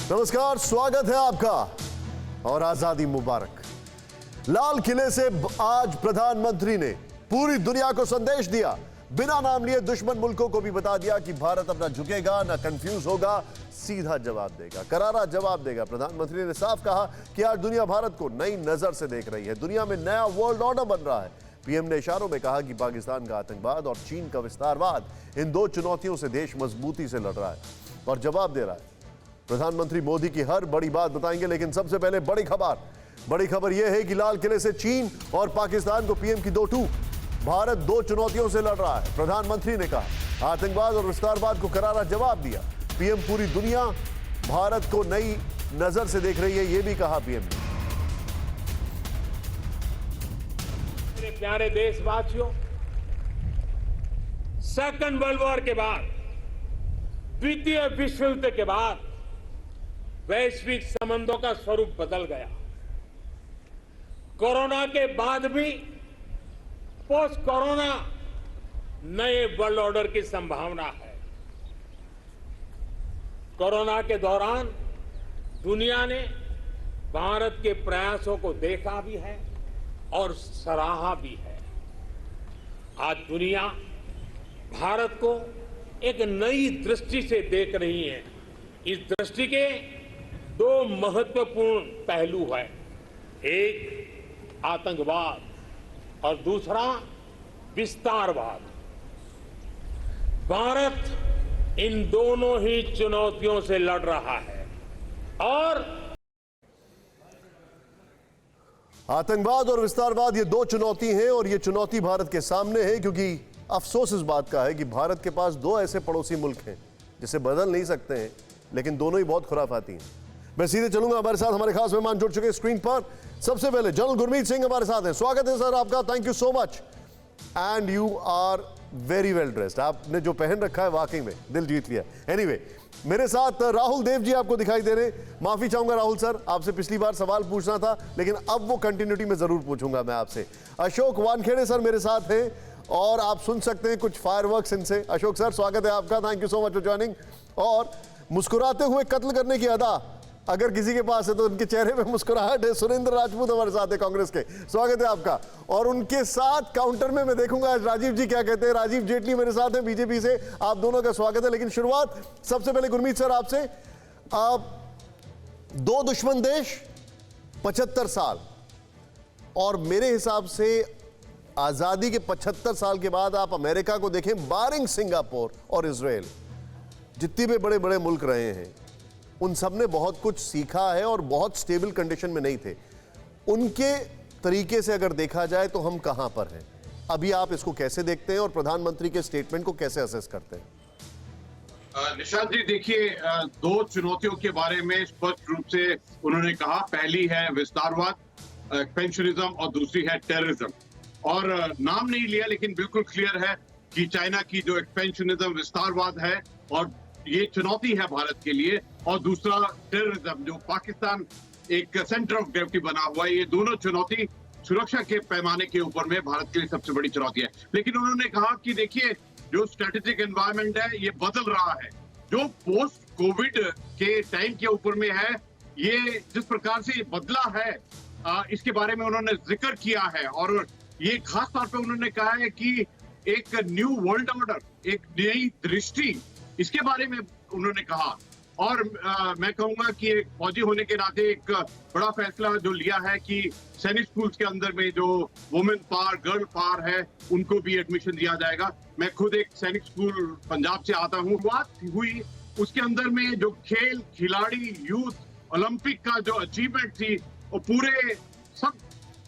नमस्कार, स्वागत है आपका और आजादी मुबारक। लाल किले से आज प्रधानमंत्री ने पूरी दुनिया को संदेश दिया, बिना नाम लिए दुश्मन मुल्कों को भी बता दिया कि भारत अपना झुकेगा ना, कंफ्यूज होगा, सीधा जवाब देगा, करारा जवाब देगा। प्रधानमंत्री ने साफ कहा कि आज दुनिया भारत को नई नजर से देख रही है, दुनिया में नया वर्ल्ड ऑर्डर बन रहा है। पीएम ने इशारों में कहा कि पाकिस्तान का आतंकवाद और चीन का विस्तारवाद, इन दो चुनौतियों से देश मजबूती से लड़ रहा है और जवाब दे रहा है। प्रधानमंत्री मोदी की हर बड़ी बात बताएंगे, लेकिन सबसे पहले बड़ी खबर यह है कि लाल किले से चीन और पाकिस्तान को पीएम की दो टूक। भारत दो चुनौतियों से लड़ रहा है। प्रधानमंत्री ने कहा आतंकवाद और विस्तारवाद को करारा जवाब दिया। पीएम पूरी दुनिया भारत को नई नजर से देख रही है, यह भी कहा पीएम ने। मेरे प्यारे देशवासियों, सेकंड वर्ल्ड वॉर के बाद, द्वितीय विश्व युद्ध के बाद वैश्विक संबंधों का स्वरूप बदल गया। कोरोना के बाद भी पोस्ट कोरोना नए वर्ल्ड ऑर्डर की संभावना है। कोरोना के दौरान दुनिया ने भारत के प्रयासों को देखा भी है और सराहा भी है। आज दुनिया भारत को एक नई दृष्टि से देख रही है। इस दृष्टि के दो महत्वपूर्ण पहलू है, एक आतंकवाद और दूसरा विस्तारवाद। भारत इन दोनों ही चुनौतियों से लड़ रहा है और आतंकवाद और विस्तारवाद, ये दो चुनौती हैं और ये चुनौती भारत के सामने है, क्योंकि अफसोस इस बात का है कि भारत के पास दो ऐसे पड़ोसी मुल्क हैं जिसे बदल नहीं सकते हैं, लेकिन दोनों ही बहुत खुराफाती हैं। मैं सीधे चलूंगा, हमारे साथ हमारे खास मेहमान जुड़ चुके हैं स्क्रीन पर। सबसे पहले जनरल गुरमीत सिंह हमारे साथ हैं। स्वागत है सर आपका, thank you so much. And you are very well dressed, आपने जो पहन रखा है वाकई में दिल जीत लिया। एनीवे, मेरे साथ राहुल देव जी आपको दिखाई दे रहे हैं। माफी चाहूंगा राहुल सर, आपसे पिछली बार सवाल पूछना था, लेकिन अब वो कंटिन्यूटी में जरूर पूछूंगा मैं आपसे। अशोक वानखेड़े सर मेरे साथ हैं और आप सुन सकते हैं कुछ फायरवर्क्स इनसे। अशोक सर स्वागत है आपका, thank you so much for joining. और मुस्कुराते हुए कत्ल करने की अदा अगर किसी के पास है तो उनके चेहरे पे मुस्कुराहट है। सुरेंद्र राजपूत हमारे साथ है कांग्रेस के, स्वागत है आपका। और उनके साथ काउंटर में मैं देखूंगा आज राजीव जी क्या कहते हैं। राजीव जेटली मेरे साथ हैं बीजेपी से, आप दोनों का स्वागत है। लेकिन शुरुआत सबसे पहले गुरमीत सर आपसे। दो दुश्मन देश, 75 साल, और मेरे हिसाब से आजादी के 75 साल के बाद आप अमेरिका को देखें, बारिंग सिंगापुर और इजराइल, जितने भी बड़े बड़े मुल्क रहे हैं उन सब ने बहुत कुछ सीखा है और बहुत स्टेबल कंडीशन में नहीं थे। उनके तरीके से अगर देखा जाए तो हम कहां पर हैं अभी, आप इसको कैसे देखते हैं और प्रधानमंत्री के स्टेटमेंट को कैसे असेस करते हैं? निशांत जी देखिए, दो चुनौतियों के बारे में स्पष्ट रूप से उन्होंने कहा। पहली है विस्तारवाद, एक्सपेंशनिज्म, और दूसरी है टेररिज्म। और नाम नहीं लिया, लेकिन बिल्कुल क्लियर है कि चाइना की जो एक्सपेंशनिज्म, विस्तारवाद है, और ये चुनौती है भारत के लिए। और दूसरा टेररिज्म, जो पाकिस्तान एक सेंटर ऑफ ग्रेविटी बना हुआ है। ये दोनों चुनौती सुरक्षा के पैमाने के ऊपर में भारत के लिए सबसे बड़ी चुनौती है। लेकिन उन्होंने कहा कि देखिए, जो स्ट्रेटेजिक एनवायरनमेंट है ये बदल रहा है, जो पोस्ट कोविड के टाइम के ऊपर में है, ये जिस प्रकार से बदला है, इसके बारे में उन्होंने जिक्र किया है। और ये खास तौर पे उन्होंने कहा है कि एक न्यू वर्ल्ड ऑर्डर, एक नई दृष्टि, इसके बारे में उन्होंने कहा। और मैं कहूंगा कि एक फौजी होने के नाते एक बड़ा फैसला जो लिया है कि सैनिक स्कूल्स के अंदर में जो वुमेन पार, गर्ल पार है, उनको भी एडमिशन दिया जाएगा। मैं खुद एक सैनिक स्कूल पंजाब से आता हूँ। बात हुई उसके अंदर में जो खेल, खिलाड़ी, यूथ ओलंपिक का जो अचीवमेंट थी, वो पूरे सब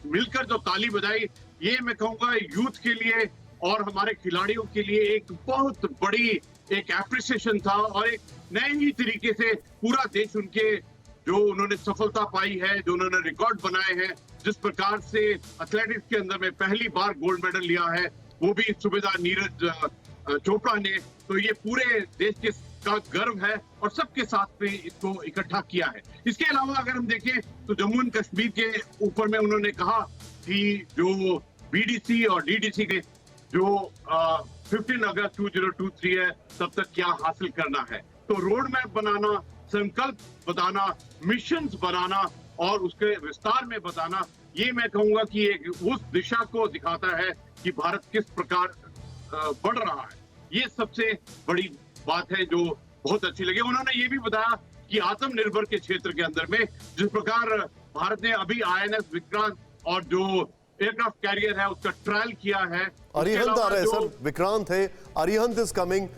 मिलकर जो ताली बजाई, ये मैं कहूंगा यूथ के लिए और हमारे खिलाड़ियों के लिए एक बहुत बड़ी एक एप्रिसिएशन था। और एक नए ही तरीके से पूरा देश उनके जो उन्होंने सफलता पाई है, जो उन्होंने रिकॉर्ड बनाए हैं, जिस प्रकार से एथलेटिक्स के अंदर में पहली बार गोल्ड मेडल लिया है, वो भी सूबेदार नीरज चोपड़ा ने, तो ये पूरे देश के का गर्व है और सबके साथ में इसको इकट्ठा किया है। इसके अलावा अगर हम देखें तो जम्मू एंड कश्मीर के ऊपर में उन्होंने कहा कि जो बीडीसी और डीडीसी के जो 15 अगस्त 2023 है, तब तक क्या हासिल करना है। तो रोड मैप बनाना, संकल्प बताना, मिशंस बनाना और उसके विस्तार में बताना, ये मैं कहूंगा कि एक उस दिशा को दिखाता है कि भारत किस प्रकार बढ़ रहा है। ये सबसे बड़ी बात है जो बहुत अच्छी लगी। उन्होंने ये भी बताया कि आत्मनिर्भर के क्षेत्र के अंदर में जिस प्रकार भारत ने अभी INS विक्रांत और जो एयरक्राफ्ट कैरियर है उसका ट्रायल किया है। अरिहंत आ रहे हैं सर, विक्रांत है, अरिहंत इज कमिंग।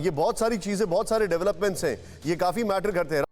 ये बहुत सारी चीजें, बहुत सारे डेवलपमेंट्स हैं, ये काफी मैटर करते हैं।